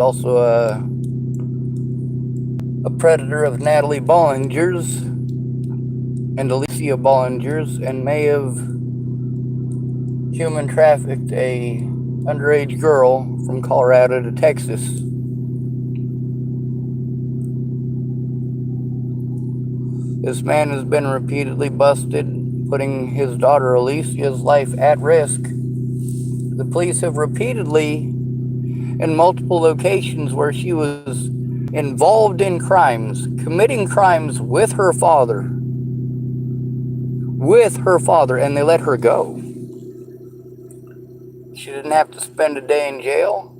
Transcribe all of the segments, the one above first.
Also a predator of Natalie Bollinger's and Alicia Bollinger's, and may have human trafficked a underage girl from Colorado to Texas. This man has been repeatedly busted, putting his daughter Alicia's life at risk. The police have repeatedly, in multiple locations where she was involved in crimes, committing crimes with her father, and they let her go. She didn't have to spend a day in jail.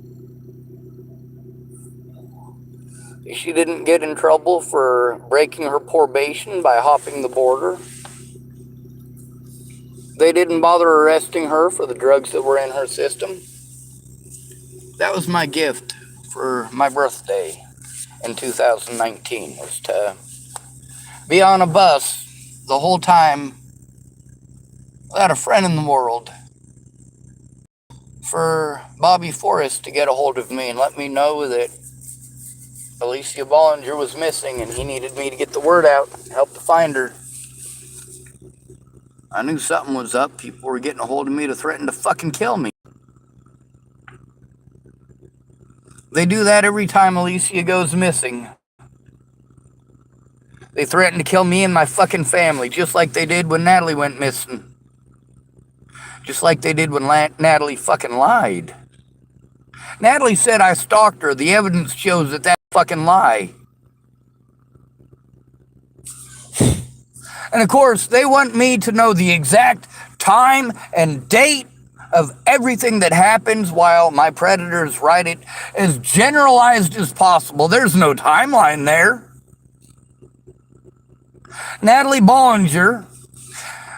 She didn't get in trouble for breaking her probation by hopping the border. They didn't bother arresting her for the drugs that were in her system. That was my gift for my birthday in 2019, was to be on a bus the whole time without a friend in the world, for Bobby Forrest to get a hold of me and let me know that Alicia Bollinger was missing and he needed me to get the word out and help to find her. I knew something was up. People were getting a hold of me to threaten to fucking kill me. They do that every time Alicia goes missing. They threaten to kill me and my fucking family, just like they did when Natalie went missing. Just like they did when Natalie fucking lied. Natalie said I stalked her. The evidence shows that that's a fucking lie. And of course, they want me to know the exact time and date of everything that happens, while my predators write it as generalized as possible. There's no timeline there. Natalie Bollinger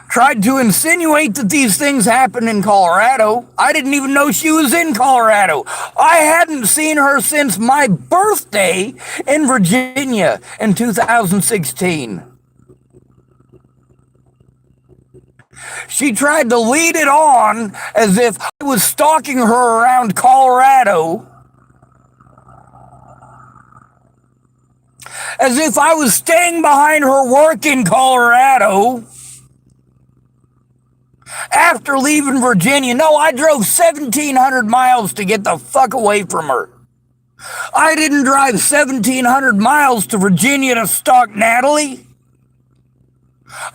tried to insinuate that these things happened in Colorado. I didn't even know she was in Colorado. I hadn't seen her since my birthday in Virginia in 2016. She tried to lead it on as if I was stalking her around Colorado, as if I was staying behind her work in Colorado after leaving Virginia. No, I drove 1,700 miles to get the fuck away from her. I didn't drive 1,700 miles to Virginia to stalk Natalie.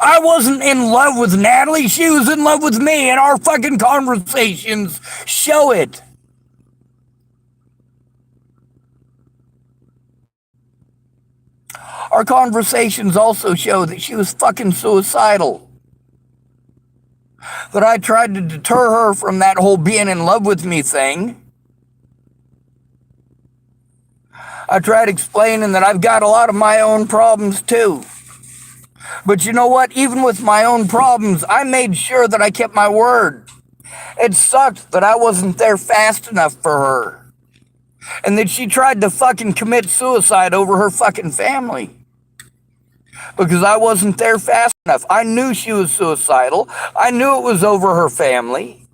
I wasn't in love with Natalie. She was in love with me, and our fucking conversations show it. Our conversations also show that she was fucking suicidal. That I tried to deter her from that whole being in love with me thing. I tried explaining that I've got a lot of my own problems too. But you know what? Even with my own problems, I made sure that I kept my word. It sucked that I wasn't there fast enough for her. And that she tried to fucking commit suicide over her fucking family. Because I wasn't there fast enough. I knew she was suicidal. I knew it was over her family.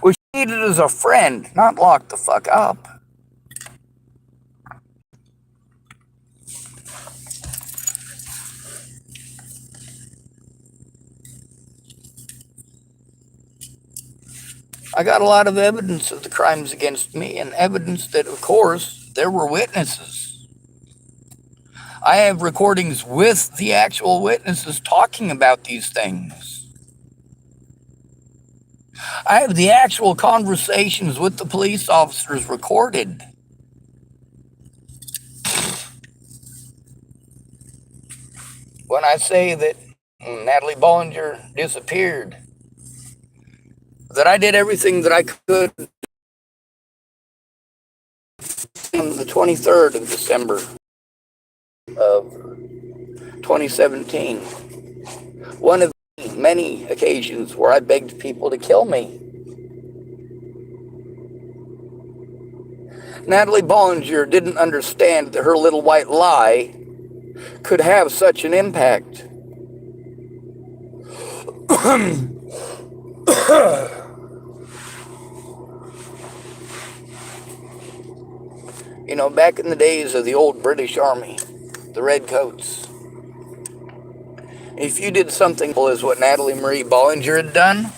Which she needed as a friend, not lock the fuck up. I got a lot of evidence of the crimes against me, and evidence that, of course, there were witnesses. I have recordings with the actual witnesses talking about these things. I have the actual conversations with the police officers recorded. When I say that Natalie Bollinger disappeared, that I did everything that I could on the 23rd of December of 2017. One of the many occasions where I begged people to kill me. Natalie Bollinger didn't understand that her little white lie could have such an impact. You know, back in the days of the old British Army, the Redcoats, if you did something as what Natalie Marie Bollinger had done,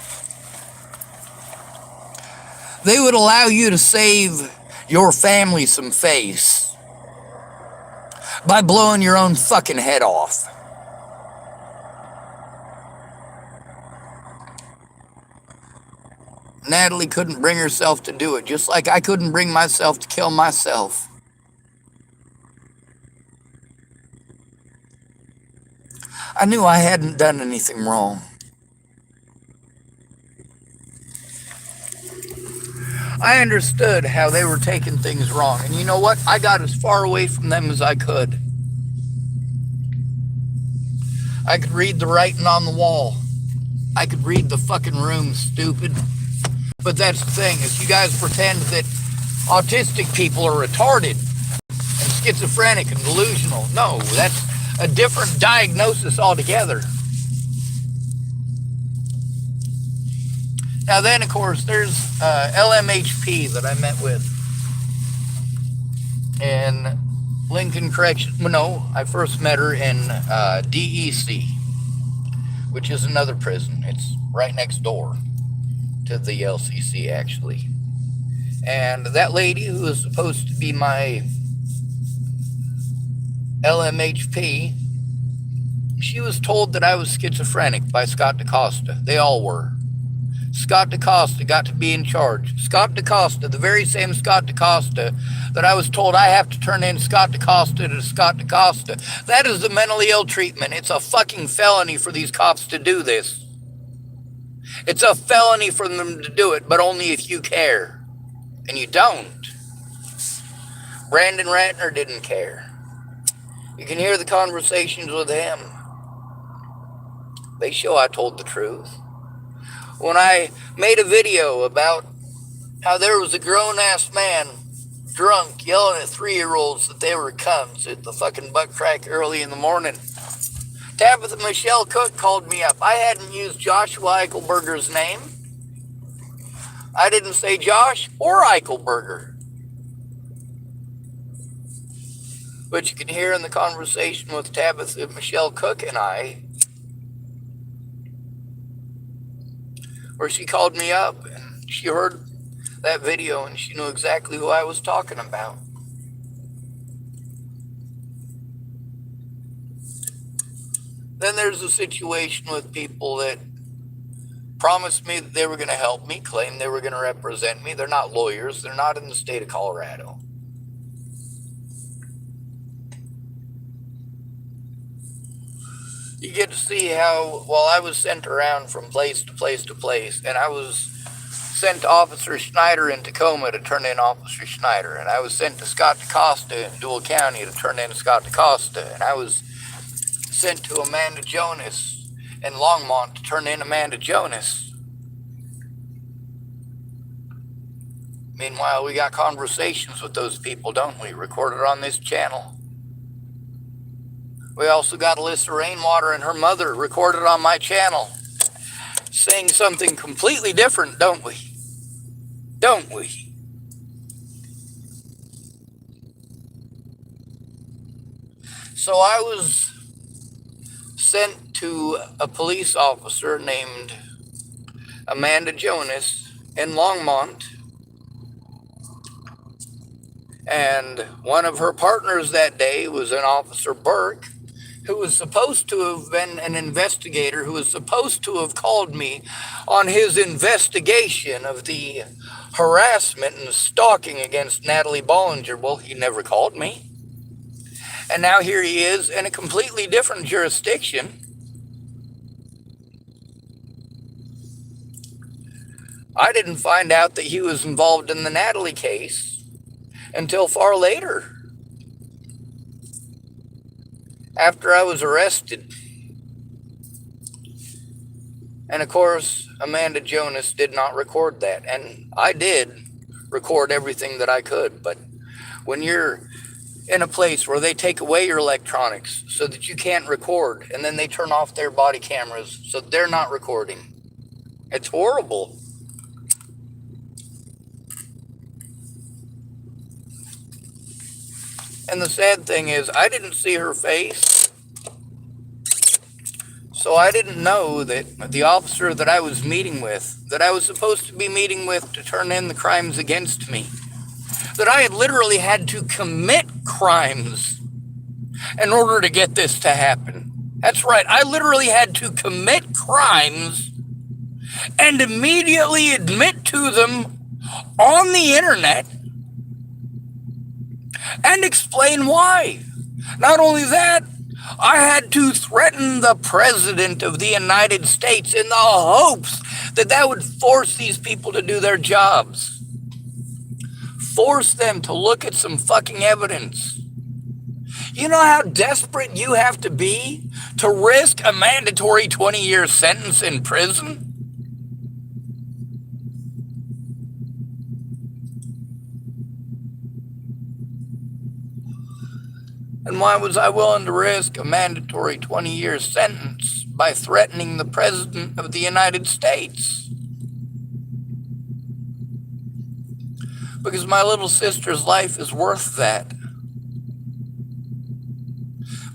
they would allow you to save your family some face by blowing your own fucking head off. Natalie couldn't bring herself to do it, just like I couldn't bring myself to kill myself. I knew I hadn't done anything wrong. I understood how they were taking things wrong. And you know what? I got as far away from them as I could. I could read the writing on the wall. I could read the fucking room, stupid. But that's the thing, is you guys pretend that autistic people are retarded and schizophrenic and delusional. No, that's a different diagnosis altogether. Now then, of course, there's LMHP that I met with in Lincoln Correction. No, I first met her in DEC, which is another prison. It's right next door to the LCC, actually. And that lady, who was supposed to be my LMHP, she was told that I was schizophrenic by Scott DaCosta. They all were. Scott DaCosta got to be in charge. Scott DaCosta, the very same Scott DaCosta that I was told I have to turn in Scott DaCosta to Scott DaCosta. That is the mentally ill treatment. It's a fucking felony for these cops to do this. It's a felony for them to do it, but only if you care. And you don't. Brandon Ratner didn't care. You can hear the conversations with him. They show I told the truth. When I made a video about how there was a grown-ass man drunk yelling at 3-year-olds that they were cunts at the fucking butt crack early in the morning, Tabitha Michelle Cook called me up. I hadn't used Joshua Eichelberger's name. I didn't say Josh or Eichelberger. But you can hear in the conversation with Tabitha Michelle Cook and I, where she called me up and she heard that video and she knew exactly who I was talking about. Then there's a situation with people that promised me that they were going to help me, claimed they were going to represent me. They're not lawyers. They're not in the state of Colorado. You get to see how, while I was sent around from place to place to place, and I was sent to Officer Schneider in Tacoma to turn in Officer Schneider, and I was sent to Scott DaCosta in Dual County to turn in Scott DaCosta, and I was sent to Amanda Jonas in Longmont to turn in Amanda Jonas. Meanwhile, we got conversations with those people, don't we? Recorded on this channel. We also got Alyssa Rainwater and her mother recorded on my channel saying something completely different, don't we? Don't we? So I was sent to a police officer named Amanda Jonas in Longmont, and one of her partners that day was an Officer Burke, who was supposed to have been an investigator, who was supposed to have called me on his investigation of the harassment and stalking against Natalie Bollinger. Well, he never called me. And now here he is in a completely different jurisdiction. I didn't find out that he was involved in the Natalie case until far later, after I was arrested. And of course, Amanda Jonas did not record that. And I did record everything that I could. But when you're in a place where they take away your electronics so that you can't record, and then they turn off their body cameras so they're not recording, it's horrible. And the sad thing is, I didn't see her face, so I didn't know that the officer that I was meeting with, that I was supposed to be meeting with to turn in the crimes against me, that I had literally had to commit crimes in order to get this to happen. That's right, I literally had to commit crimes and immediately admit to them on the internet and explain why. Not only that, I had to threaten the President of the United States in the hopes that that would force these people to do their jobs. Force them to look at some fucking evidence. You know how desperate you have to be to risk a mandatory 20-year sentence in prison? And why was I willing to risk a mandatory 20-year sentence by threatening the President of the United States? Because my little sister's life is worth that.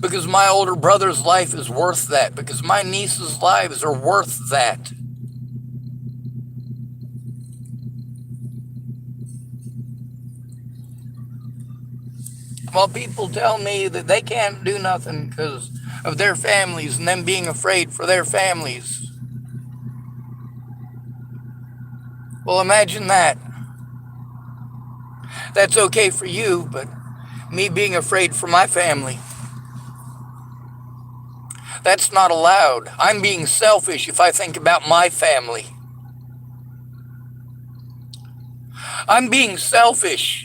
Because my older brother's life is worth that. Because my niece's lives are worth that. Well, people tell me that they can't do nothing because of their families and them being afraid for their families. Well, imagine that. That's okay for you, but me being afraid for my family, that's not allowed. I'm being selfish if I think about my family. I'm being selfish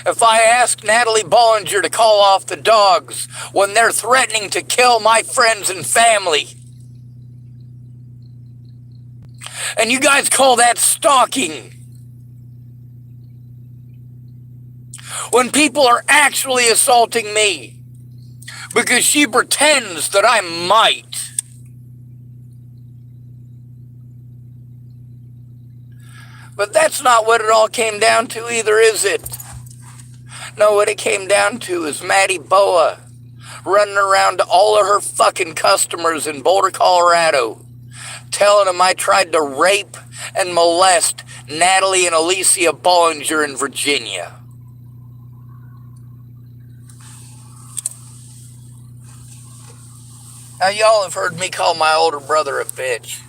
if I ask Natalie Bollinger to call off the dogs when they're threatening to kill my friends and family. And you guys call that stalking. When people are actually assaulting me because she pretends that I might. But that's not what it all came down to either, is it? No, what it came down to is Maddie Boa running around to all of her fucking customers in Boulder, Colorado, telling them I tried to rape and molest Natalie and Alicia Bollinger in Virginia. Now, y'all have heard me call my older brother a bitch.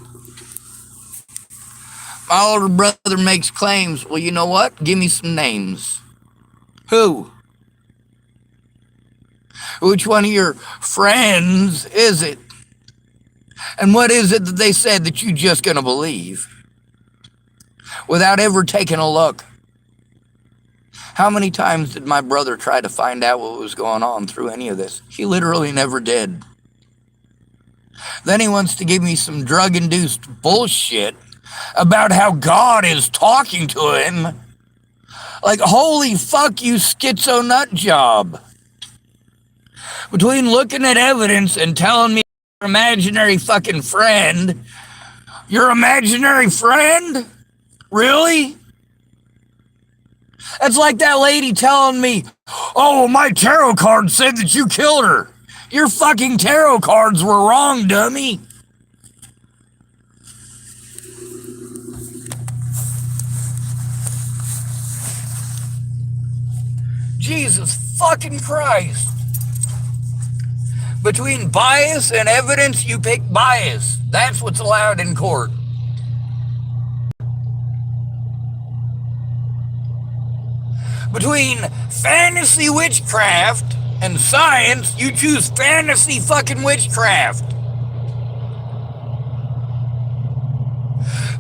My older brother makes claims. Well, you know what? Give me some names. Who? Which one of your friends is it? And what is it that they said that you're just going to believe? Without ever taking a look. How many times did my brother try to find out what was going on through any of this? He literally never did. Then he wants to give me some drug-induced bullshit about how God is talking to him. Like, holy fuck, you schizo nut job. Between looking at evidence and telling me your imaginary fucking friend, your imaginary friend? Really? That's like that lady telling me, oh, my tarot card said that you killed her. Your fucking tarot cards were wrong, dummy. Jesus fucking Christ. Between bias and evidence, you pick bias. That's what's allowed in court. Between fantasy witchcraft and science, you choose fantasy fucking witchcraft.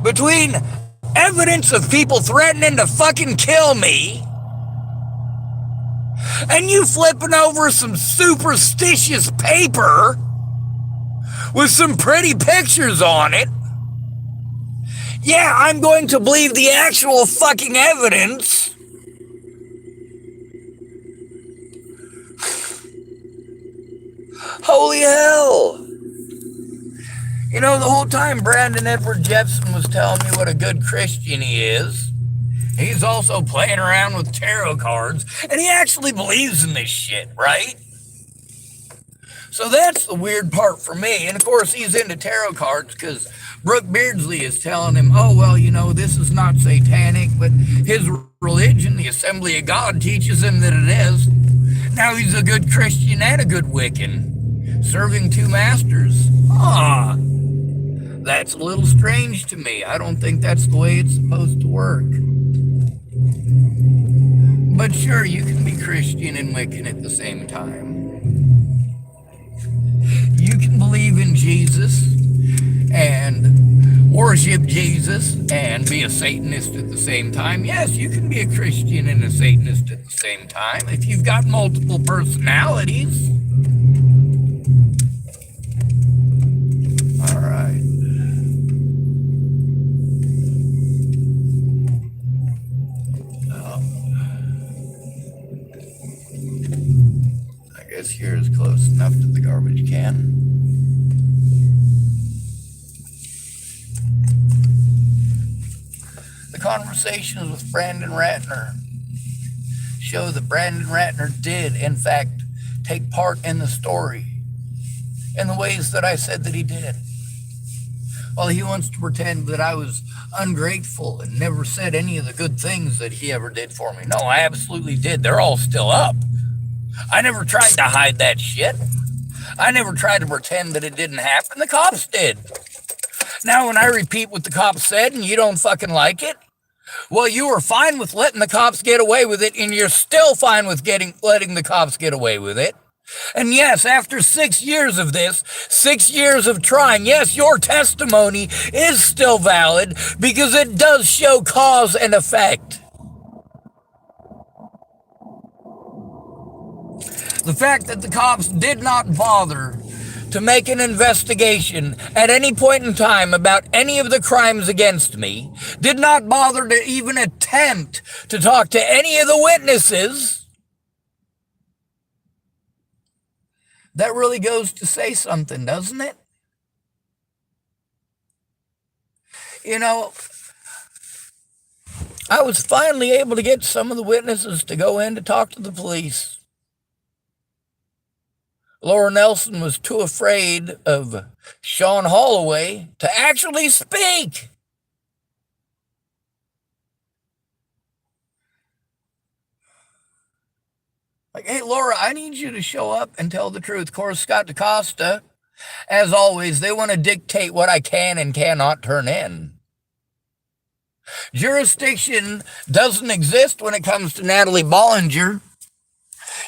Between evidence of people threatening to fucking kill me and you flipping over some superstitious paper with some pretty pictures on it, yeah, I'm going to believe the actual fucking evidence. Holy hell. You know, the whole time Brandon Edward Jepson was telling me what a good Christian he is, He's also playing around with tarot cards, and he actually believes in this shit, right? So that's the weird part for me. And of course, he's into tarot cards because Brooke Beardsley is telling him, oh, well, this is not satanic, but his religion, the Assembly of God, teaches him that it is. Now he's a good Christian and a good Wiccan, serving two masters. That's a little strange to me. I don't think that's the way it's supposed to work. But sure, you can be Christian and Wiccan at the same time. You can believe in Jesus and worship Jesus and be a Satanist at the same time. Yes, you can be a Christian and a Satanist at the same time if you've got multiple personalities. All right. I guess here is close enough to the garbage can. The conversations with Brandon Ratner show that Brandon Ratner did, in fact, take part in the story in the ways that I said that he did. Well, he wants to pretend that I was ungrateful and never said any of the good things that he ever did for me. No, I absolutely did. They're all still up. I never tried to hide that shit. I never tried to pretend that it didn't happen. The cops did. Now, when I repeat what the cops said and you don't fucking like it, well, you were fine with letting the cops get away with it, and you're still fine with letting the cops get away with it. And yes, after 6 years of this, 6 years of trying, yes, your testimony is still valid because it does show cause and effect. The fact that the cops did not bother to make an investigation at any point in time about any of the crimes against me, did not bother to even attempt to talk to any of the witnesses, that really goes to say something, doesn't it? I was finally able to get some of the witnesses to go in to talk to the police. Laura Nelson was too afraid of Sean Holloway to actually speak. Like, hey, Laura, I need you to show up and tell the truth. Of course, Scott DaCosta, as always, they want to dictate what I can and cannot turn in. Jurisdiction doesn't exist when it comes to Natalie Bollinger.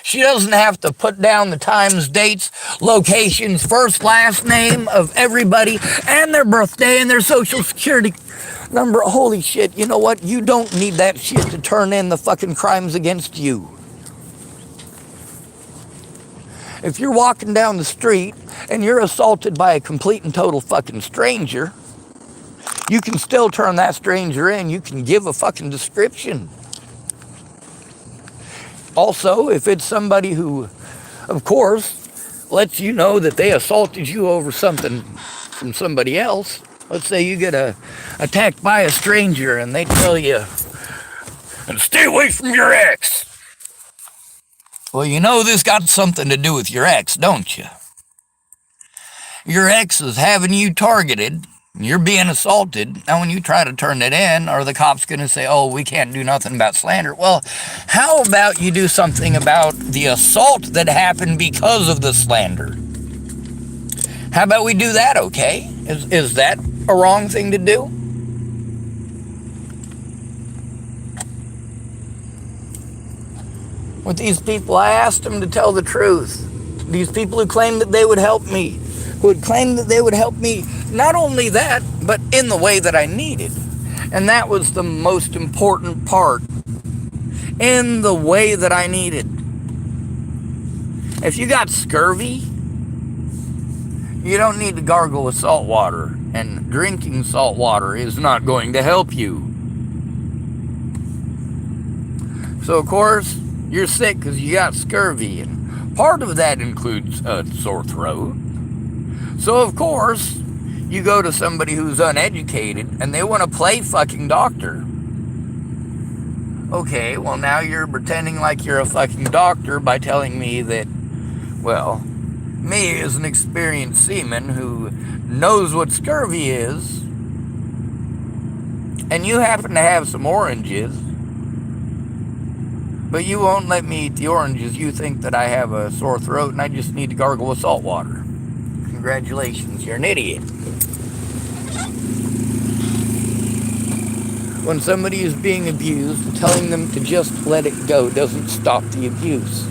She doesn't have to put down the times, dates, locations, first, last name of everybody, and their birthday and their social security number. Holy shit, you know what? You don't need that shit to turn in the fucking crimes against you. If you're walking down the street and you're assaulted by a complete and total fucking stranger, you can still turn that stranger in. You can give a fucking description. Also, if it's somebody who, of course, lets you know that they assaulted you over something from somebody else, let's say you get attacked by a stranger and they tell you, and stay away from your ex. Well, this got something to do with your ex, don't you? Your ex is having you targeted. You're being assaulted. Now, when you try to turn it in, are the cops going to say, oh, we can't do nothing about slander? Well, how about you do something about the assault that happened because of the slander? How about we do that, okay? Is that a wrong thing to do? With these people, I asked them to tell the truth. These people who claimed that they would help me, who had claimed that they would help me, not only that, but in the way that I needed. And that was the most important part. In the way that I needed. If you got scurvy, you don't need to gargle with salt water. And drinking salt water is not going to help you. So, of course, you're sick because you got scurvy. And part of that includes a sore throat. So, of course, you go to somebody who's uneducated and they want to play fucking doctor. Okay, well now you're pretending like you're a fucking doctor by telling me that, well, me as an experienced seaman who knows what scurvy is, and you happen to have some oranges, but you won't let me eat the oranges. You think that I have a sore throat and I just need to gargle with salt water. Congratulations, you're an idiot. When somebody is being abused, telling them to just let it go doesn't stop the abuse.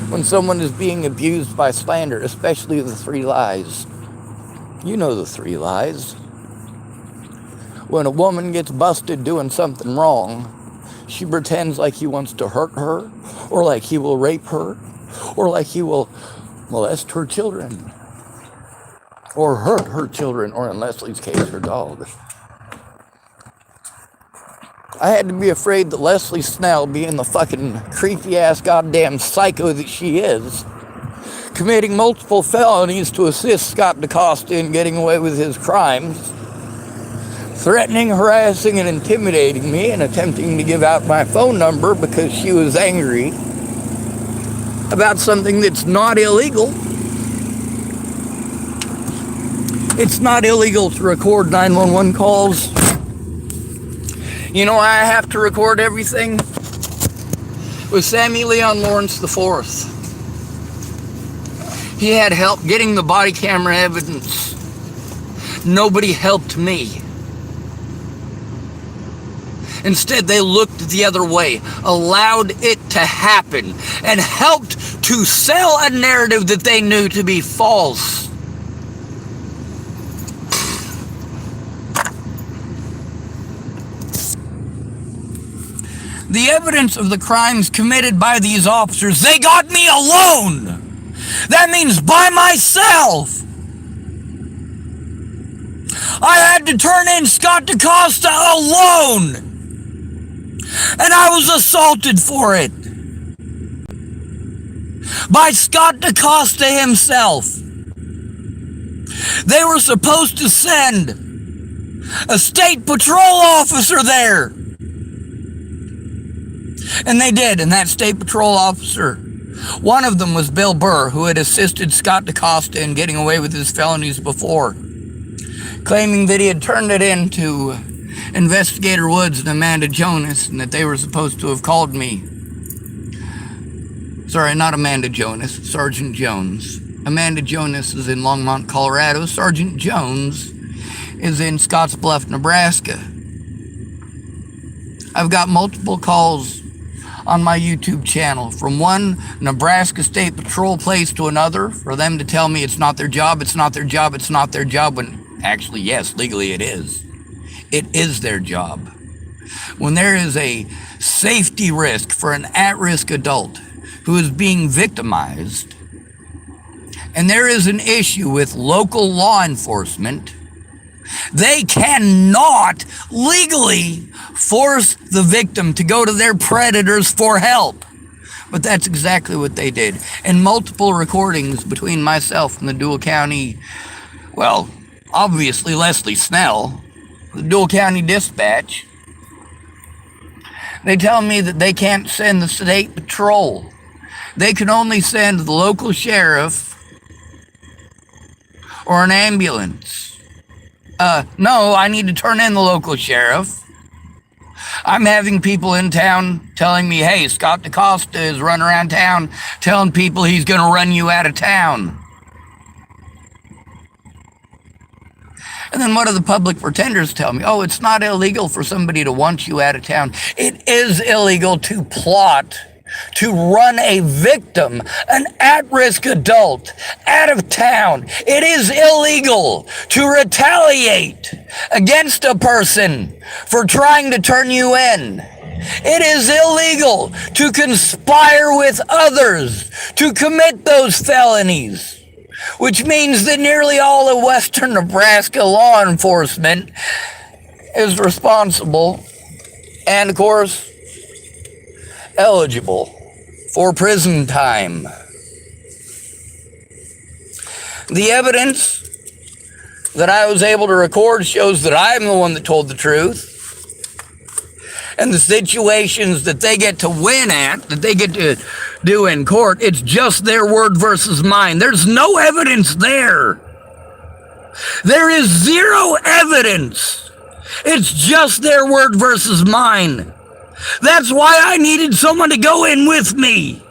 When someone is being abused by slander, especially the 3 lies, you know the 3 lies. When a woman gets busted doing something wrong, she pretends like he wants to hurt her, or like he will rape her, or like he will molest her children, or hurt her children, or in Leslie's case, her dog. I had to be afraid that Leslie Snell, being the fucking creepy-ass goddamn psycho that she is, committing multiple felonies to assist Scott DaCosta in getting away with his crimes, threatening, harassing, and intimidating me, and attempting to give out my phone number because she was angry about something that's not illegal. It's not illegal to record 911 calls. You know why I have to record everything? With Sammy Leon Lawrence IV. He had help getting the body camera evidence. Nobody helped me. Instead, they looked the other way, allowed it to happen, and helped to sell a narrative that they knew to be false. The evidence of the crimes committed by these officers, they got me alone. That means by myself. I had to turn in Scott DaCosta alone. And I was assaulted for it. By Scott DaCosta himself. They were supposed to send a state patrol officer there. And they did, and that state patrol officer, one of them was Bill Burr, who had assisted Scott DaCosta in getting away with his felonies before, claiming that he had turned it in to Investigator Woods and Amanda Jonas, and that they were supposed to have called me. Sorry, not Amanda Jonas, Sergeant Jones. Amanda Jonas is in Longmont, Colorado. Sergeant Jones is in Scottsbluff, Nebraska. I've got multiple calls on my YouTube channel from one Nebraska State Patrol place to another for them to tell me it's not their job, it's not their job, it's not their job, when actually, yes, legally it is. It is their job. When there is a safety risk for an at-risk adult who is being victimized, and there is an issue with local law enforcement, they cannot legally force the victim to go to their predators for help. But that's exactly what they did. And multiple recordings between myself and the Dual County, well, obviously Leslie Snell, the Dual County Dispatch, they tell me that they can't send the state patrol. They can only send the local sheriff or an ambulance. No, I need to turn in the local sheriff. I'm having people in town telling me, hey, Scott DaCosta is running around town telling people he's going to run you out of town. And then what do the public pretenders tell me? Oh, it's not illegal for somebody to want you out of town. It is illegal to plot to run a victim, an at-risk adult, out of town. It is illegal to retaliate against a person for trying to turn you in. It is illegal to conspire with others to commit those felonies, which means that nearly all of western Nebraska law enforcement is responsible and, of course, eligible for prison time. The evidence that I was able to record shows that I'm the one that told the truth. and the situations that they get to win at, that they get to do in court, it's just their word versus mine. There's no evidence there. There is zero evidence. It's just their word versus mine. That's why I needed someone to go in with me,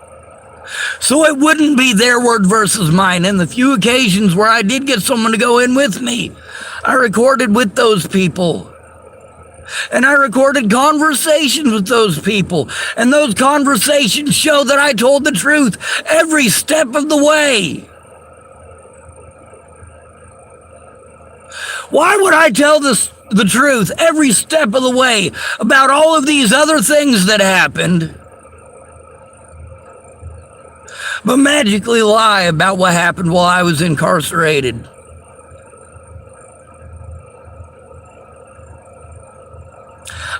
so it wouldn't be their word versus mine. And the few occasions where I did get someone to go in with me, I recorded with those people. And I recorded conversations with those people. And those conversations show that I told the truth every step of the way. Why would I tell the truth every step of the way about all of these other things that happened, but magically lie about what happened while I was incarcerated?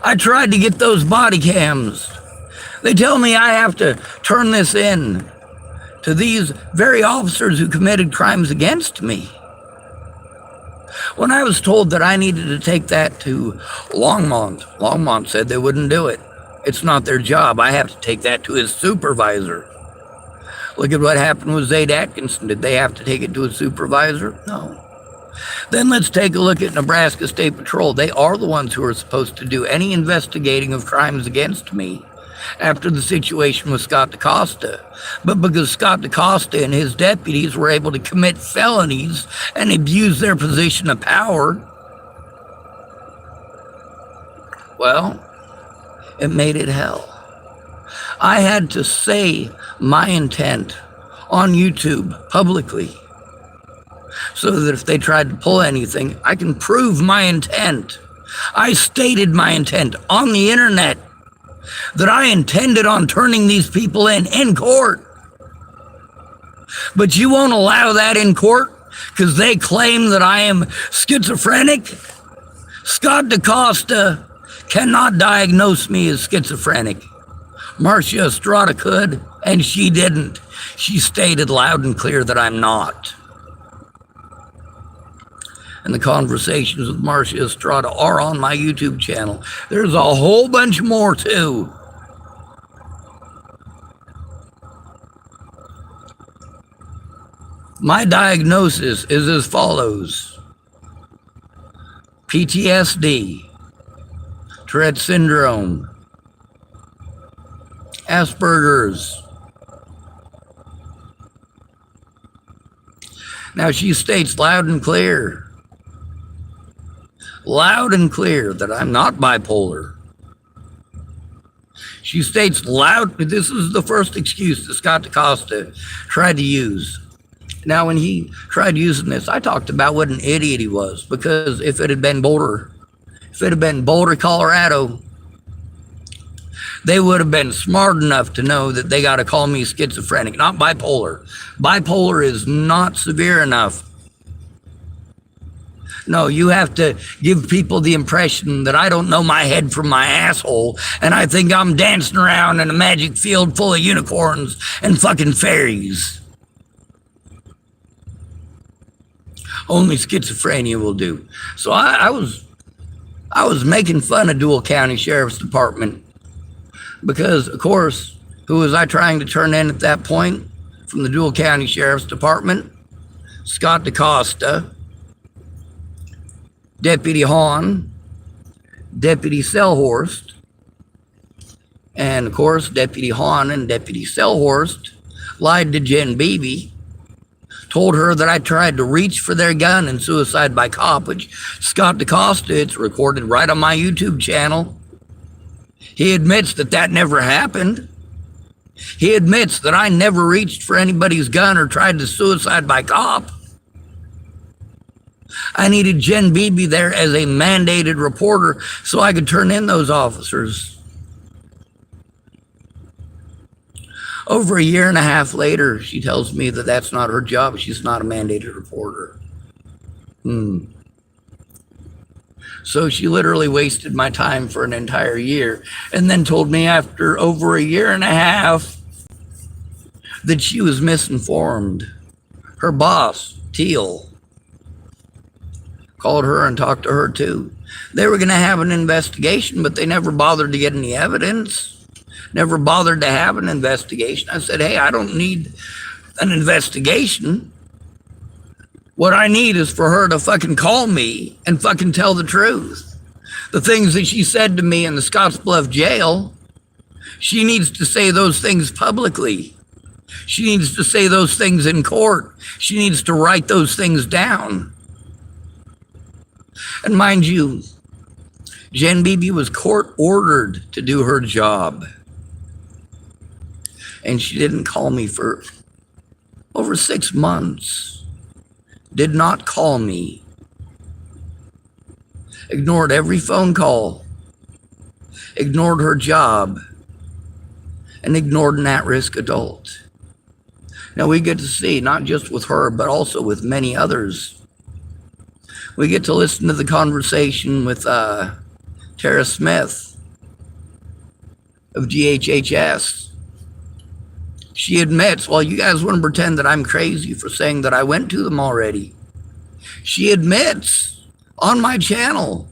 I tried to get those body cams. They tell me I have to turn this in to these very officers who committed crimes against me. When I was told that I needed to take that to Longmont said they wouldn't do it. It's not their job. I have to take that to his supervisor. Look at what happened with Zaid Atkinson. Did they have to take it to his supervisor? No. Then let's take a look at Nebraska State Patrol. They are the ones who are supposed to do any investigating of crimes against me after the situation with Scott DaCosta. But because Scott DaCosta and his deputies were able to commit felonies and abuse their position of power, well, it made it hell. I had to say my intent on YouTube publicly, so that if they tried to pull anything, I can prove my intent. I stated my intent on the internet that I intended on turning these people in court. But you won't allow that in court because they claim that I am schizophrenic? Scott DaCosta cannot diagnose me as schizophrenic. Marcia Estrada could, and she didn't. She stated loud and clear that I'm not. And the conversations with Marcia Estrada are on my YouTube channel. There's a whole bunch more too. My diagnosis is as follows: PTSD, Tourette syndrome, Asperger's. Now she states loud and clear that I'm not bipolar. She states this is the first excuse that Scott DaCosta tried to use. Now, when he tried using this, I talked about what an idiot he was, because if it had been Boulder, Colorado, they would have been smart enough to know that they got to call me schizophrenic, not bipolar. Bipolar is not severe enough. No, you have to give people the impression that I don't know my head from my asshole, and I think I'm dancing around in a magic field full of unicorns and fucking fairies. Only schizophrenia will do. So I was making fun of Dual County Sheriff's Department because, of course, who was I trying to turn in at that point from the Dual County Sheriff's Department? Scott DaCosta, Deputy Hahn, Deputy Selhorst, and of course, Deputy Hahn and Deputy Selhorst lied to Jen Beebe, told her that I tried to reach for their gun in suicide by cop, which Scott DaCosta, it's recorded right on my YouTube channel. He admits that that never happened. He admits that I never reached for anybody's gun or tried to suicide by cop. I needed Jen Beebe there as a mandated reporter so I could turn in those officers. Over a year and a half later, she tells me that that's not her job. She's not a mandated reporter. So she literally wasted my time for an entire year and then told me after over a year and a half that she was misinformed. Her boss, Teal, Called her and talked to her too. They were going to have an investigation, but they never bothered to get any evidence. Never bothered to have an investigation. I said, hey, I don't need an investigation. What I need is for her to fucking call me and fucking tell the truth. The things that she said to me in the Scottsbluff jail, she needs to say those things publicly. She needs to say those things in court. She needs to write those things down. And mind you, Jen Beebe was court ordered to do her job. And she didn't call me for over 6 months. Did not call me. Ignored every phone call. Ignored her job. And ignored an at-risk adult. Now we get to see, not just with her, but also with many others. We get to listen to the conversation with Tara Smith of GHHS. She admits, well, you guys want to pretend that I'm crazy for saying that I went to them already. She admits on my channel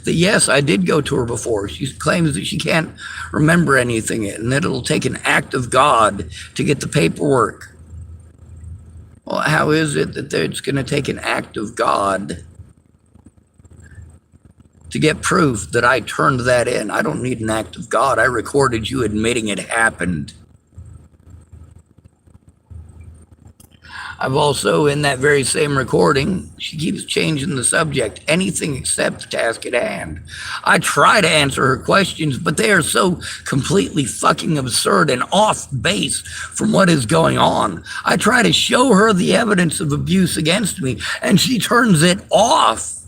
that yes, I did go to her before. She claims that she can't remember anything and that it'll take an act of God to get the paperwork. Well, how is it that it's going to take an act of God to get proof that I turned that in? I don't need an act of God. I recorded you admitting it happened. I've also, in that very same recording, she keeps changing the subject, anything except the task at hand. I try to answer her questions, but they are so completely fucking absurd and off base from what is going on. I try to show her the evidence of abuse against me, and she turns it off.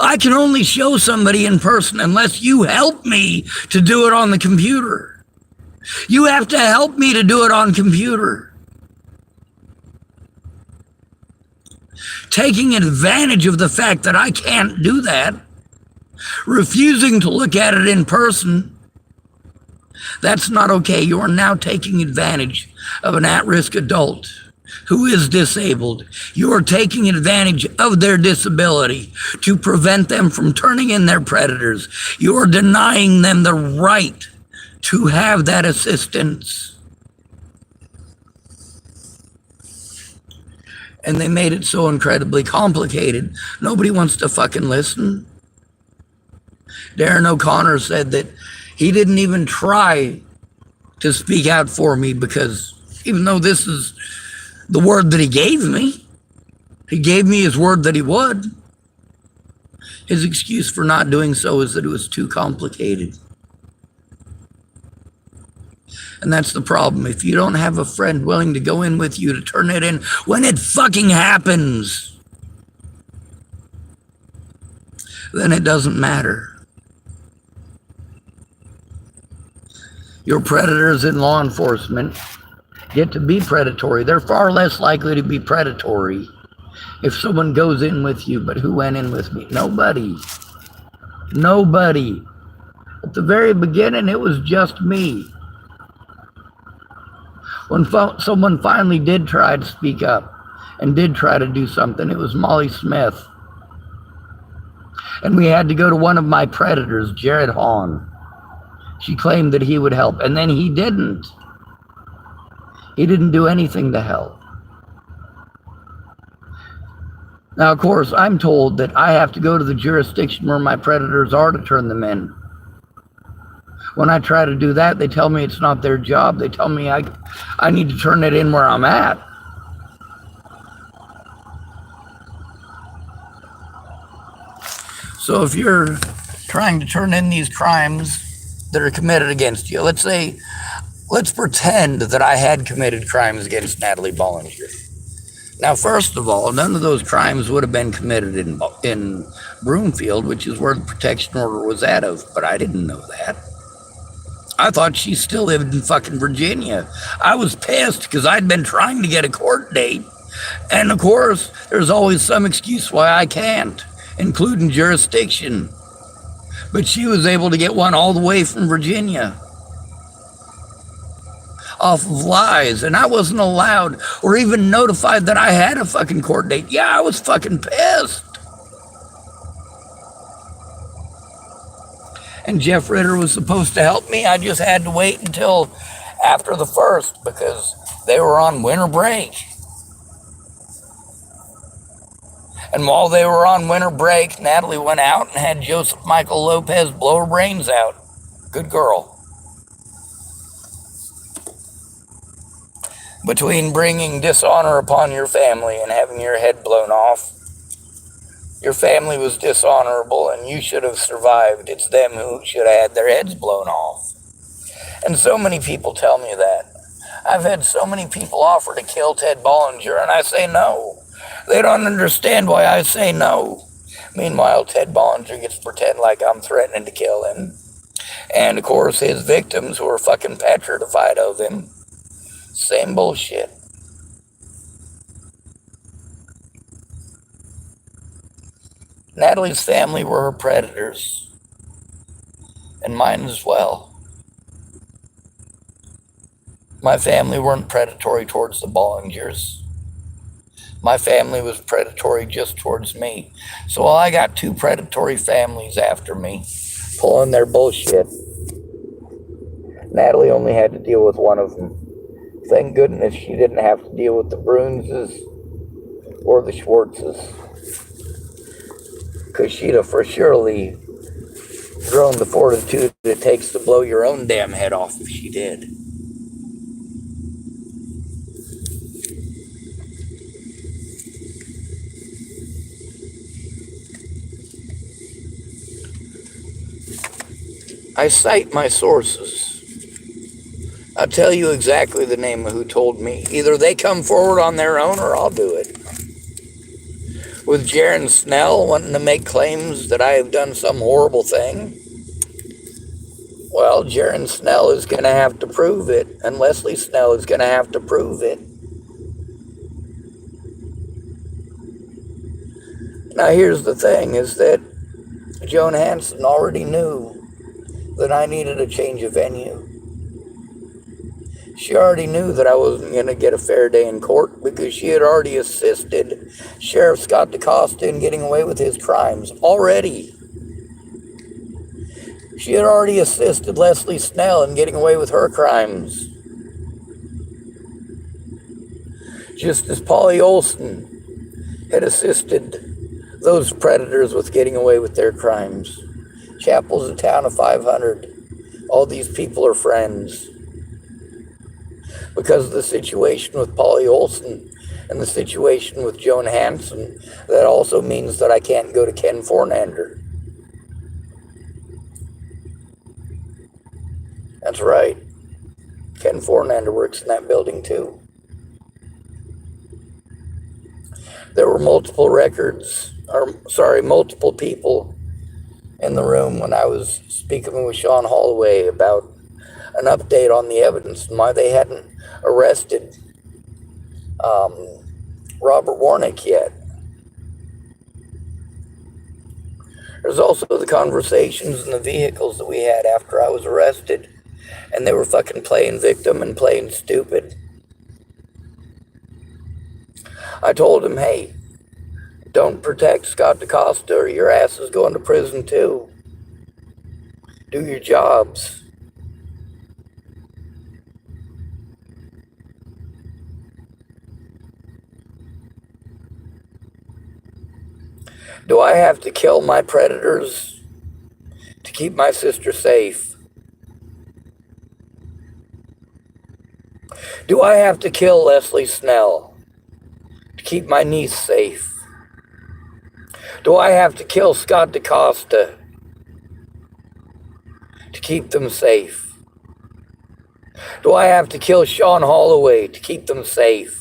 I can only show somebody in person unless you help me to do it on the computer. You have to help me to do it on computer. Taking advantage of the fact that I can't do that, refusing to look at it in person, that's not okay. You are now taking advantage of an at-risk adult who is disabled. You are taking advantage of their disability to prevent them from turning in their predators. You are denying them the right to have that assistance. And they made it so incredibly complicated. Nobody wants to fucking listen. Darren O'Connor said that he didn't even try to speak out for me because even though this is the word that he gave me his word that he would. His excuse for not doing so is that it was too complicated. And that's the problem. If you don't have a friend willing to go in with you to turn it in when it fucking happens, then it doesn't matter. Your predators in law enforcement get to be predatory. They're far less likely to be predatory if someone goes in with you. But who went in with me? Nobody. Nobody. At the very beginning, it was just me. When someone finally did try to speak up and did try to do something, it was Molly Smith. And we had to go to one of my predators, Jared Hahn. She claimed that he would help, and then he didn't. He didn't do anything to help. Now, of course, I'm told that I have to go to the jurisdiction where my predators are to turn them in. When I try to do that, they tell me it's not their job. They tell me I need to turn it in where I'm at. So if you're trying to turn in these crimes that are committed against you, let's pretend that I had committed crimes against Natalie Bollinger. Now, first of all, none of those crimes would have been committed in Broomfield, which is where the protection order was out of, but I didn't know that. I thought she still lived in fucking Virginia. I was pissed because I'd been trying to get a court date. And of course, there's always some excuse why I can't, including jurisdiction. But she was able to get one all the way from Virginia. off of lies, and I wasn't allowed or even notified that I had a fucking court date. Yeah, I was fucking pissed. And Jeff Ritter was supposed to help me. I just had to wait until after the 1st because they were on winter break. And while they were on winter break, Natalie went out and had Joseph Michael Lopez blow her brains out. Good girl. Between bringing dishonor upon your family and having your head blown off, your family was dishonorable and you should have survived. It's them who should have had their heads blown off. And so many people tell me that. I've had so many people offer to kill Ted Bollinger, and I say no. They don't understand why I say no. Meanwhile, Ted Bollinger gets to pretend like I'm threatening to kill him. And of course, his victims who are fucking petrified of him. Same bullshit. Natalie's family were her predators. And mine as well. My family weren't predatory towards the Bollingers. My family was predatory just towards me. So I got 2 predatory families after me, pulling their bullshit. Natalie only had to deal with one of them. Thank goodness she didn't have to deal with the Brunses or the Schwartzes, because she'd have for surely grown the fortitude it takes to blow your own damn head off if she did. I cite my sources. I'll tell you exactly the name of who told me. Either they come forward on their own or I'll do it. With Jaron Snell wanting to make claims that I have done some horrible thing, well, Jaron Snell is going to have to prove it, and Leslie Snell is going to have to prove it. Now, here's the thing, is that Joan Hanson already knew that I needed a change of venue. She already knew that I wasn't going to get a fair day in court because she had already assisted Sheriff Scott DaCosta in getting away with his crimes. Already. She had already assisted Leslie Snell in getting away with her crimes. Just as Polly Olson had assisted those predators with getting away with their crimes. Chapel's a town of 500. All these people are friends. Because of the situation with Polly Olson and the situation with Joan Hanson, that also means that I can't go to Ken Fornander. That's right. Ken Fornander works in that building too. There were multiple multiple people in the room when I was speaking with Sean Holloway about an update on the evidence and why they hadn't arrested Robert Warnick yet. There's also the conversations in the vehicles that we had after I was arrested, and they were fucking playing victim and playing stupid. I told him, hey, don't protect Scott DaCosta or your ass is going to prison too. Do your jobs. Do I have to kill my predators to keep my sister safe? Do I have to kill Leslie Snell to keep my niece safe? Do I have to kill Scott DaCosta to keep them safe? Do I have to kill Sean Holloway to keep them safe?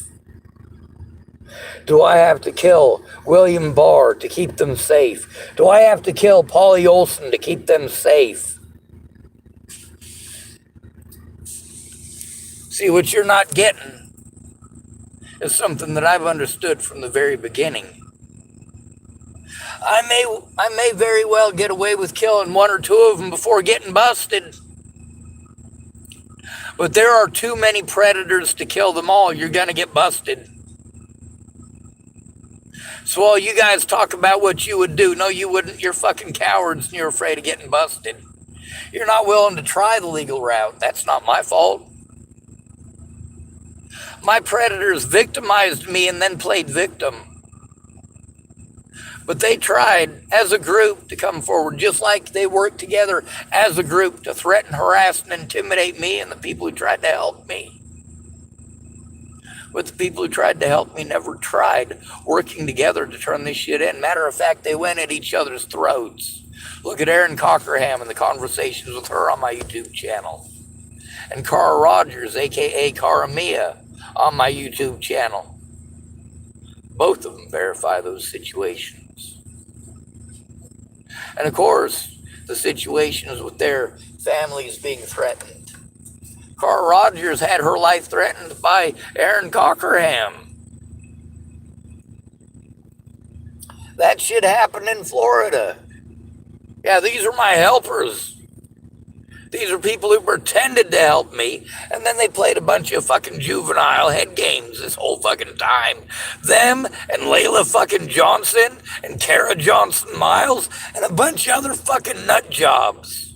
Do I have to kill William Barr to keep them safe? Do I have to kill Polly Olson to keep them safe? See, what you're not getting is something that I've understood from the very beginning. I may very well get away with killing 1 or 2 of them before getting busted. But there are too many predators to kill them all. You're going to get busted. So while you guys talk about what you would do, no, you wouldn't. You're fucking cowards and you're afraid of getting busted. You're not willing to try the legal route. That's not my fault. My predators victimized me and then played victim. But they tried as a group to come forward, just like they worked together as a group to threaten, harass, and intimidate me and the people who tried to help me. But the people who tried to help me never tried working together to turn this shit in. Matter of fact, they went at each other's throats. Look at Erin Cockerham and the conversations with her on my YouTube channel. And Cara Rogers, aka Cara Mia, on my YouTube channel. Both of them verify those situations. And of course, the situations with their families being threatened. Cara Rogers had her life threatened by Erin Cockerham. That shit happened in Florida. Yeah, these are my helpers. These are people who pretended to help me, and then they played a bunch of fucking juvenile head games this whole fucking time. Them and Layla fucking Johnson and Kara Johnson Miles and a bunch of other fucking nut jobs.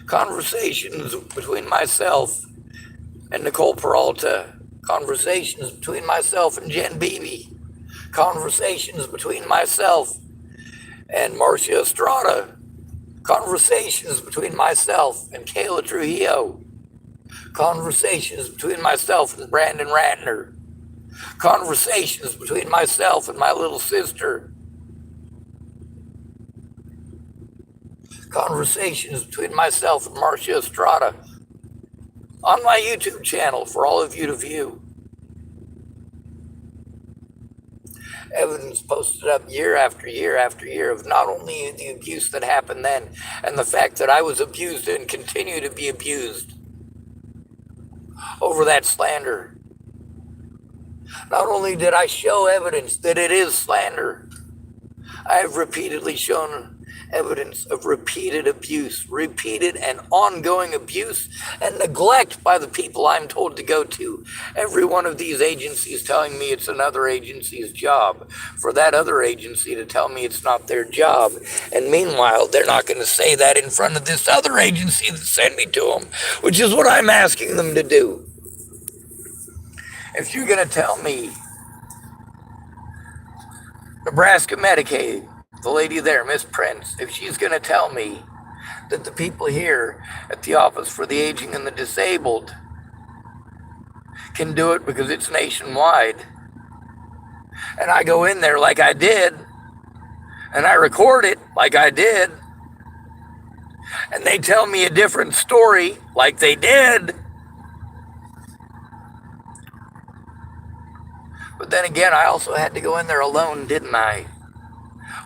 Conversations between myself and Nicole Peralta. Conversations between myself and Jen Beebe. Conversations between myself and Marcia Estrada. Conversations between myself and Kayla Trujillo. Conversations between myself and Brandon Ratner. Conversations between myself and my little sister. Conversations between myself and Marcia Estrada on my YouTube channel for all of you to view. Evidence posted up year after year after year of not only the abuse that happened then and the fact that I was abused and continue to be abused over that slander. Not only did I show evidence that it is slander, I have repeatedly shown evidence of repeated abuse, repeated and ongoing abuse and neglect by the people I'm told to go to. Every one of these agencies telling me it's another agency's job, for that other agency to tell me it's not their job. And meanwhile, they're not going to say that in front of this other agency that sent me to them, which is what I'm asking them to do. If you're going to tell me Nebraska Medicaid, the lady there, Miss Prince, if she's going to tell me that the people here at the Office for the Aging and the Disabled can do it because it's nationwide, and I go in there like I did, and I record it like I did, and they tell me a different story like they did, but then again, I also had to go in there alone, didn't I?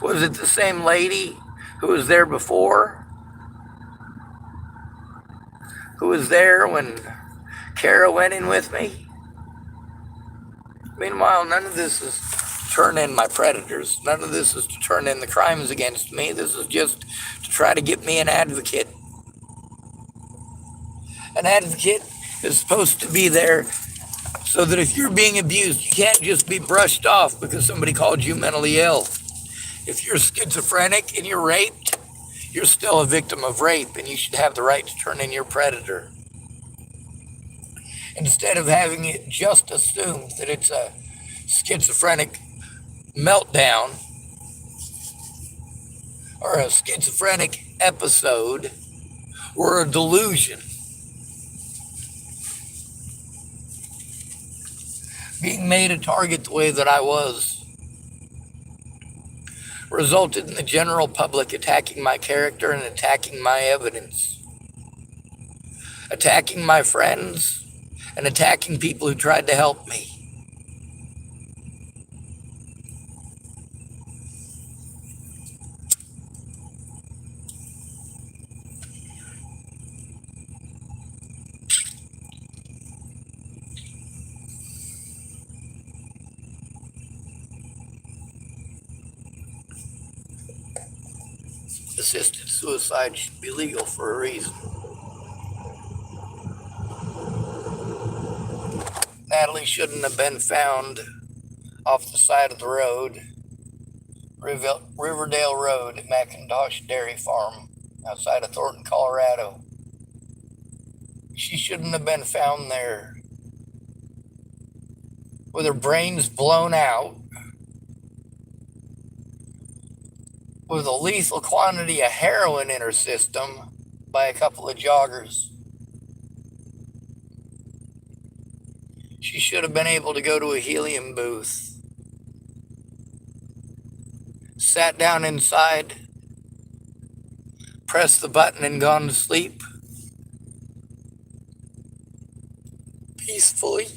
Was it the same lady who was there before? Who was there when Kara went in with me? Meanwhile, none of this is to turn in my predators. None of this is to turn in the crimes against me. This is just to try to get me an advocate. An advocate is supposed to be there so that if you're being abused, you can't just be brushed off because somebody called you mentally ill. If you're schizophrenic and you're raped, you're still a victim of rape, and you should have the right to turn in your predator. Instead of having it just assumed that it's a schizophrenic meltdown or a schizophrenic episode or a delusion. Being made a target the way that I was resulted in the general public attacking my character and attacking my evidence, attacking my friends, and attacking people who tried to help me. assisted suicide should be legal for a reason. Natalie shouldn't have been found off the side of the road, Riverdale Road at McIntosh Dairy Farm outside of Thornton, Colorado. She shouldn't have been found there with her brains blown out, with a lethal quantity of heroin in her system by a couple of joggers. She should have been able to go to a helium booth, sat down inside, pressed the button and gone to sleep peacefully.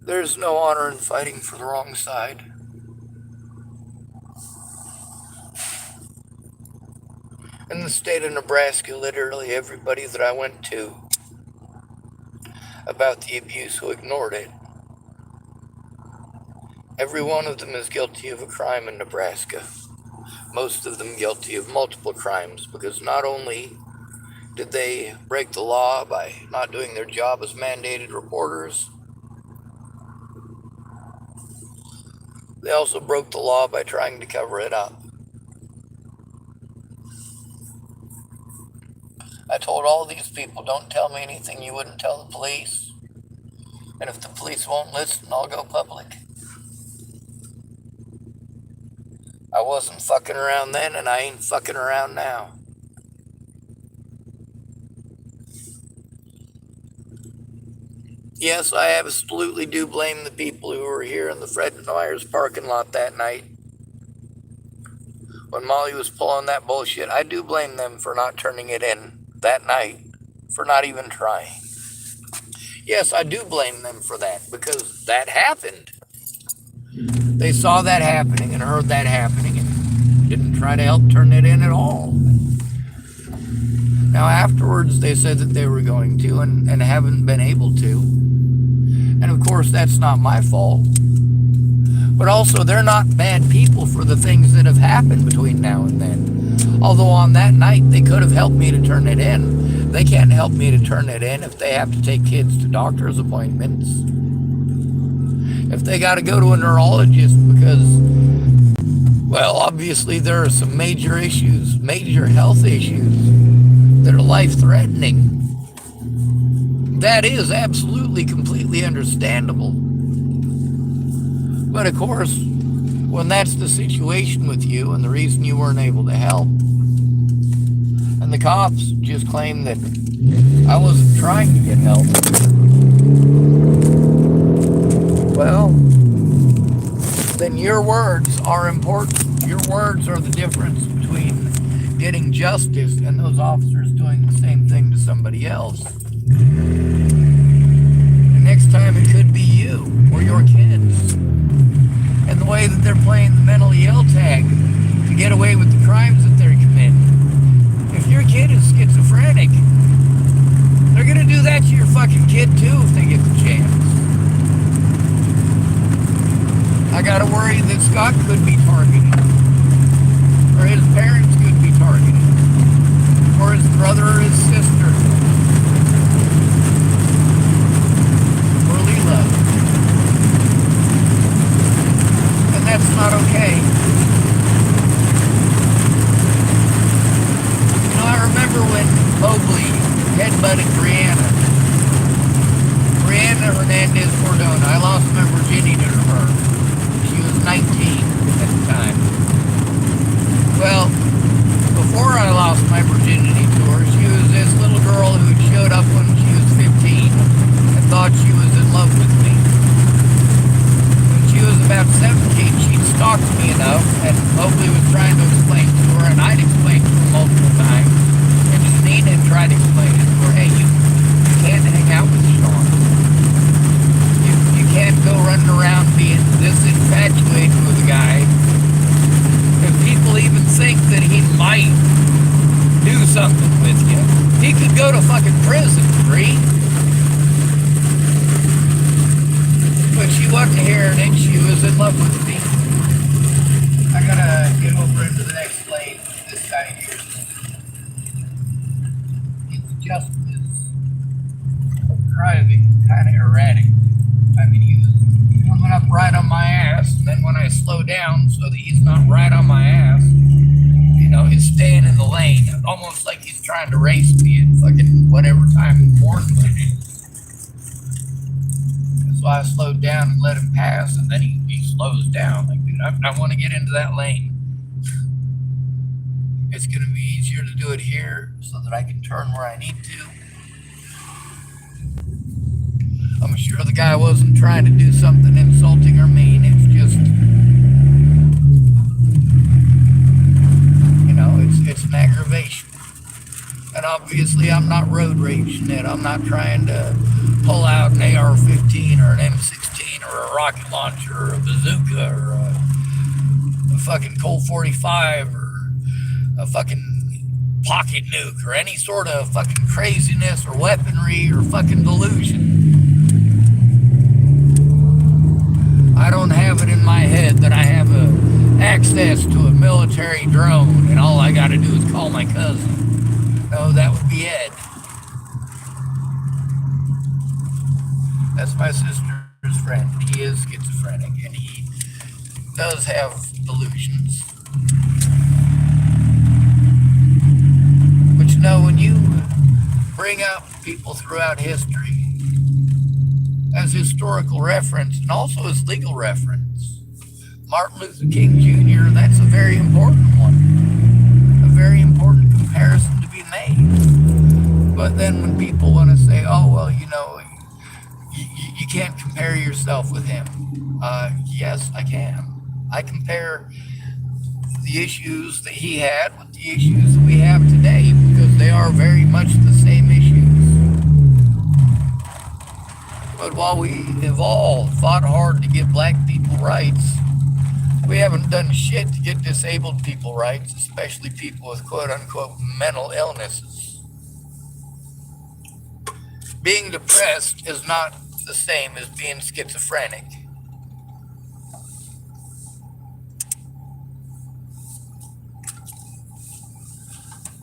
There's no honor in fighting for the wrong side. In the state of Nebraska, literally everybody that I went to about the abuse who ignored it, every one of them is guilty of a crime in Nebraska. Most of them guilty of multiple crimes, because not only did they break the law by not doing their job as mandated reporters, they also broke the law by trying to cover it up. I told all these people, don't tell me anything you wouldn't tell the police. And if the police won't listen, I'll go public. I wasn't fucking around then, and I ain't fucking around now. Yes, I absolutely do blame the people who were here in the Fred Myers parking lot that night when Molly was pulling that bullshit. I do blame them for not turning it in that night, for not even trying. Yes, I do blame them for that, because that happened. They saw that happening and heard that happening and didn't try to help turn it in at all. Now afterwards they said that they were going to and haven't been able to. And of course that's not my fault. But also they're not bad people for the things that have happened between now and then. Although on that night they could have helped me to turn it in. They can't help me to turn it in if they have to take kids to doctor's appointments. If they got to go to a neurologist because, well, obviously there are some major issues, major health issues that are life-threatening. That is absolutely, completely understandable. But of course, when that's the situation with you and the reason you weren't able to help, and the cops just claim that I wasn't trying to get help, well, then your words are important. Your words are the difference between getting justice and those officers doing the same thing to somebody else. And next time it could be you or your kids. And the way that they're playing the mentally ill tag to get away with the crimes that they're committing. If your kid is schizophrenic, they're going to do that to your fucking kid too if they get the chance. I gotta worry that Scott could be targeted, or his parents could be targeted, or his brother or his sister, or Leela. And that's not okay. You know, I remember when Mobley headbutted Brianna Hernandez Cordona. I lost my virginity to her. 19 at the time. Well, might do something with you. He could go to fucking prison, free. But she wasn't hearing it. She was in love with me. I gotta get over into the next lane. This guy here. He's just driving kind of erratic. I mean, he was coming up right on my ass, and then when I slow down so that he's not right on my ass, he's staying in the lane, almost like he's trying to race me at fucking whatever time important it is. So I slowed down and let him pass, and then he slows down. Like, dude, I want to get into that lane. It's going to be easier to do it here so that I can turn where I need to. I'm sure the guy wasn't trying to do something insulting or mean. It's just, it's an aggravation. And obviously I'm not road raging it. I'm not trying to pull out an AR-15 or an M16 or a rocket launcher or a bazooka or a fucking Colt 45 or a fucking pocket nuke or any sort of fucking craziness or weaponry or fucking delusion. I don't have it in my head that I have access to a military drone and all I gotta do is call my cousin. No, that would be Ed. That's my sister's friend. He is schizophrenic and he does have delusions. But when you bring up people throughout history as historical reference and also as legal reference, Martin Luther King Jr., that's a very important one. A very important comparison to be made. But then when people want to say, oh, well, you can't compare yourself with him. Yes, I can. I compare the issues that he had with the issues that we have today because they are very much the same issues. But while we have all fought hard to get black people rights, we haven't done shit to get disabled people rights, especially people with quote-unquote mental illnesses. Being depressed is not the same as being schizophrenic.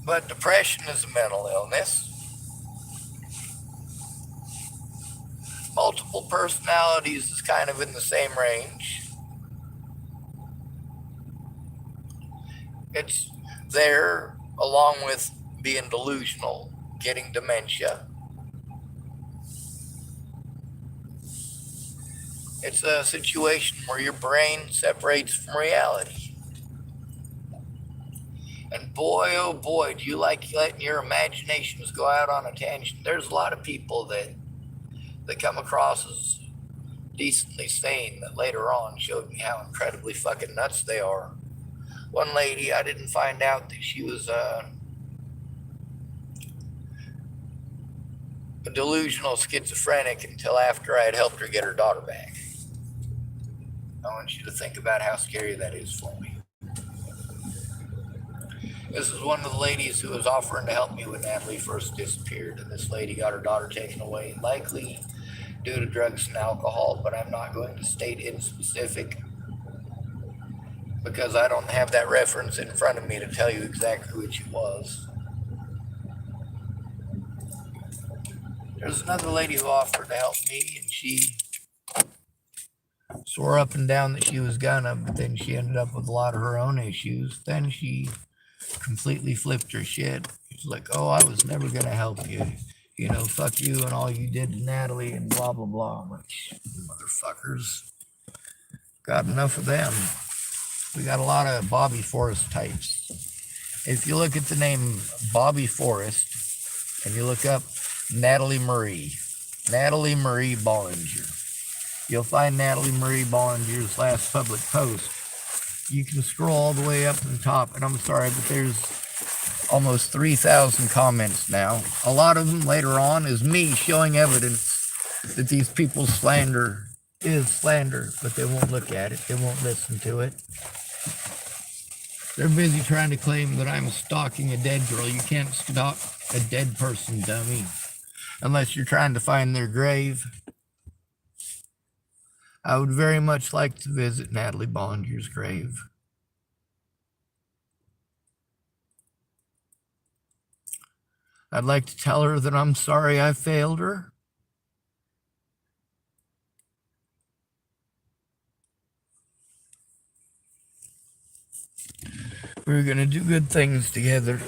But depression is a mental illness. Multiple personalities is kind of in the same range. It's there along with being delusional, getting dementia. It's a situation where your brain separates from reality. And boy, oh boy, do you like letting your imaginations go out on a tangent. There's a lot of people that come across as decently sane that later on showed me how incredibly fucking nuts they are. One lady, I didn't find out that she was a delusional schizophrenic until after I had helped her get her daughter back. I want you to think about how scary that is for me. This is one of the ladies who was offering to help me when Natalie first disappeared, and this lady got her daughter taken away, likely due to drugs and alcohol, but I'm not going to state in specific because I don't have that reference in front of me to tell you exactly which it was. There's another lady who offered to help me, and she swore up and down that she was gonna, but then she ended up with a lot of her own issues. Then she completely flipped her shit. She's like, oh, I was never gonna help you. Fuck you and all you did to Natalie and blah, blah, blah. I'm like, motherfuckers. Got enough of them. We got a lot of Bobby Forrest types. If you look at the name Bobby Forrest and you look up Natalie Marie Bollinger, you'll find Natalie Marie Bollinger's last public post. You can scroll all the way up to the top, and I'm sorry, but there's almost 3,000 comments now. A lot of them later on is me showing evidence that these people's slander is slander, but they won't look at it. They won't listen to it. They're busy trying to claim that I'm stalking a dead girl. You can't stalk a dead person, dummy. Unless you're trying to find their grave. I would very much like to visit Natalie Bollinger's grave. I'd like to tell her that I'm sorry I failed her. We were going to do good things together.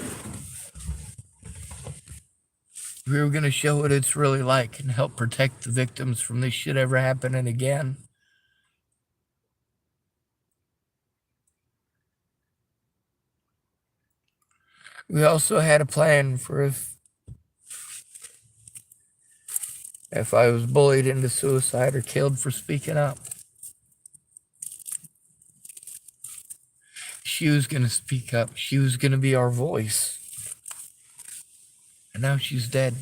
We were going to show what it's really like and help protect the victims from this shit ever happening again. We also had a plan for if I was bullied into suicide or killed for speaking up. She was going to speak up. She was going to be our voice. And now she's dead.